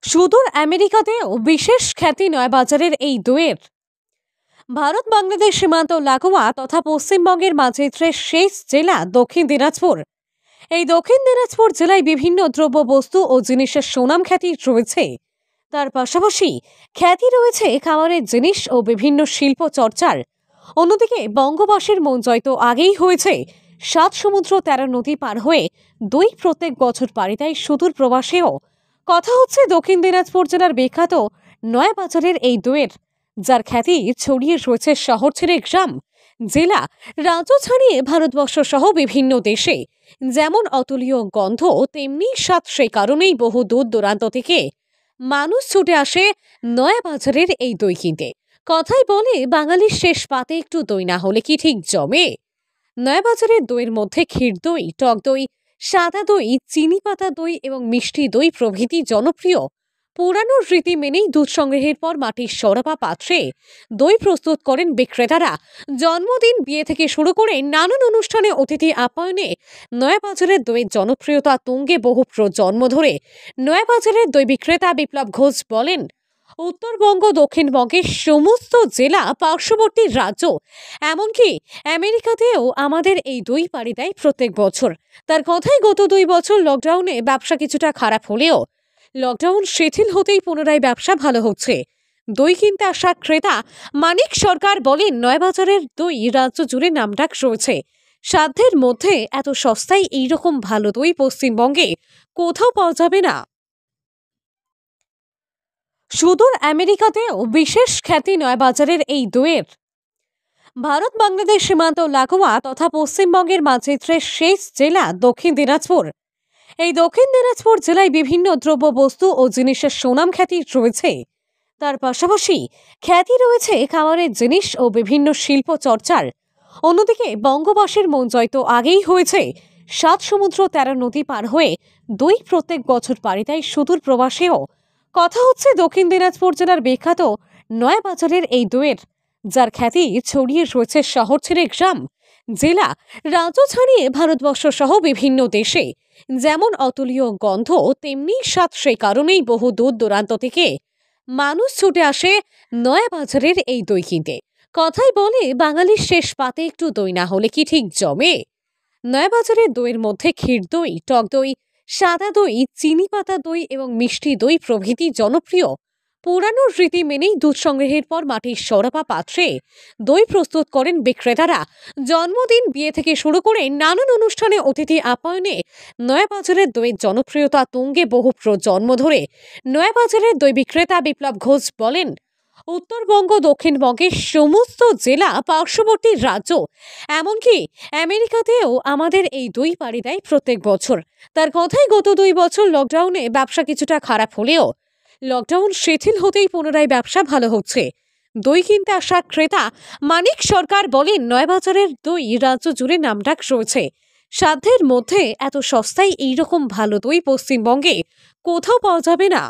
সুদূর আমেরিকাতেও বিশেষ খ্যাতি নয়াবাজারের এই দইয়ের। ভারত বাংলাদেশ সীমান্ত লাগোয়া তথা পশ্চিমবঙ্গের মাঝের শেষ জেলা দক্ষিণ দিনাজপুর। এই দক্ষিণ দিনাজপুর জেলায় বিভিন্ন দ্রব্যবস্তু ও জিনিসের সুনাম খ্যাতি রয়েছে। তার পাশাপাশি খ্যাতি রয়েছে খাবারের জিনিস ও বিভিন্ন শিল্প চর্চার। অন্যদিকে বঙ্গবাসীর মন জয় তো আগেই হয়েছে। 7 সমুদ্র 13 নদী পার হয়ে দই প্রত্যেক বছর পাড়ি দেয় সুদূর প্রবাসেও। কথা হচ্ছে দক্ষিণ দিনাজপুর জেলার বিখ্যাত নয়াবাজারের এই দইয়ের, যার খ্যাতি ছড়িয়ে রয়েছে শহর ছেড়ে গ্রাম, জেলা, রাজ্য ছাড়িয়ে ভারতবর্ষ সহ বিভিন্ন দেশে। যেমন অতুলীয় গন্ধ তেমনি স্বাদ, সেই কারণেই বহু দূর দূরান্ত থেকে মানুষ ছুটে আসে নয়াবাজারের এই দই কিনতে। কথাই বলে বাঙালির শেষ পাতে একটু দই না হলে কি ঠিক জমে? নয়াবাজারের দইয়ের মধ্যে ক্ষীর দই, টক দই, সাদা দই, চিনি পাতা দই এবং মিষ্টি দই প্রভৃতি জনপ্রিয়। পুরানো রীতি মেনেই দুধ সংগ্রহের পর মাটির সরাপা পাত্রে দই প্রস্তুত করেন বিক্রেতারা। জন্মদিন, বিয়ে থেকে শুরু করে নানান অনুষ্ঠানে অতিথি আপ্যায়নে নয়াবাজারের দইয়ের জনপ্রিয়তা তুঙ্গে বহু প্রজন্ম ধরে। নয়াবাজারের দই বিক্রেতা বিপ্লব ঘোষ বলেন, উত্তরবঙ্গ, দক্ষিণবঙ্গের সমস্ত জেলা, পার্শ্ববর্তী রাজ্য, এমনকি আমেরিকাতেও আমাদের এই দই পাড়ি দেয় প্রত্যেক বছর। তার কথাই, গত 2 বছর লকডাউনে ব্যবসা কিছুটা খারাপ হলেও লকডাউন শিথিল হতেই পুনরায় ব্যবসা ভালো হচ্ছে। দই কিনতে আসা ক্রেতা মানিক সরকার বলেন, নয়াবাজারের দই রাজ্য জুড়ে নামডাক রয়েছে। সাধ্যের মধ্যে এত সস্তায় এইরকম ভালো দই পশ্চিমবঙ্গে কোথাও পাওয়া যাবে না। সুদূর আমেরিকাতেও বিশেষ খ্যাতি নয়াবাজারের এই দইয়ের। ভারত বাংলাদেশ সীমান্ত লাগোয়া তথা পশ্চিমবঙ্গের মাঝের শেষ জেলা দক্ষিণ দিনাজপুর। এই দক্ষিণ দিনাজপুর জেলায় বিভিন্ন দ্রব্যবস্তু ও জিনিসের সুনাম খ্যাতি রয়েছে। তার পাশাপাশি খ্যাতি রয়েছে খাবারের জিনিস ও বিভিন্ন শিল্প চর্চার। অন্যদিকে বঙ্গবাসীর মন জয় তো আগেই হয়েছে। 7 সমুদ্র 13 নদী পার হয়ে দই প্রত্যেক বছর পাড়ি দেয় সুদূর প্রবাসেও। কথা হচ্ছে দক্ষিণ দিনাজপুর জেলার বিখ্যাত নয়াবাজারের এই দইয়ের, যার খ্যাতি ছড়িয়ে রয়েছে শহর ছেড়ে গ্রাম, জেলা, রাজ্য ছাড়িয়ে ভারতবর্ষ সহ বিভিন্ন দেশে। যেমন অতুলীয় গন্ধ তেমনি স্বাদ, সেই কারণেই বহু দূর দূরান্ত থেকে মানুষ ছুটে আসে নয়াবাজারের এই দই কিনতে। কথাই বলে বাঙালির শেষ পাতে একটু দই না হলে কি ঠিক জমে? নয়াবাজারের দইয়ের মধ্যে ক্ষীর দই, টক দই, সাদা দই, চিনি পাতা দই এবং মিষ্টি দই প্রভৃতি জনপ্রিয়। পুরানো রীতি মেনেই দুধ সংগ্রহের পর মাটির সরাপা পাত্রে দই প্রস্তুত করেন বিক্রেতারা। জন্মদিন, বিয়ে থেকে শুরু করে নানান অনুষ্ঠানে অতিথি আপ্যায়নে নয়াবাজারের দইয়ের জনপ্রিয়তা তুঙ্গে বহু প্রজন্ম ধরে। নয়াবাজারের দই বিক্রেতা বিপ্লব ঘোষ বলেন, উত্তরবঙ্গ, দক্ষিণবঙ্গের সমস্ত জেলা, পার্শ্ববর্তী রাজ্য, এমনকি আমেরিকাতেও আমাদের এই দই পাড়ি দেয় প্রত্যেক বছর। তার কথাই, গত 2 বছর লকডাউনে ব্যবসা কিছুটা খারাপ হলেও লকডাউন শিথিল হতেই পুনরায় ব্যবসা ভালো হচ্ছে। দই কিনতে আসা ক্রেতা মানিক সরকার বলেন, নয়াবাজারের দই রাজ্য জুড়ে নামডাক রয়েছে। সাধ্যের মধ্যে এত সস্তায় এইরকম ভালো দই পশ্চিমবঙ্গে কোথাও পাওয়া যাবে না।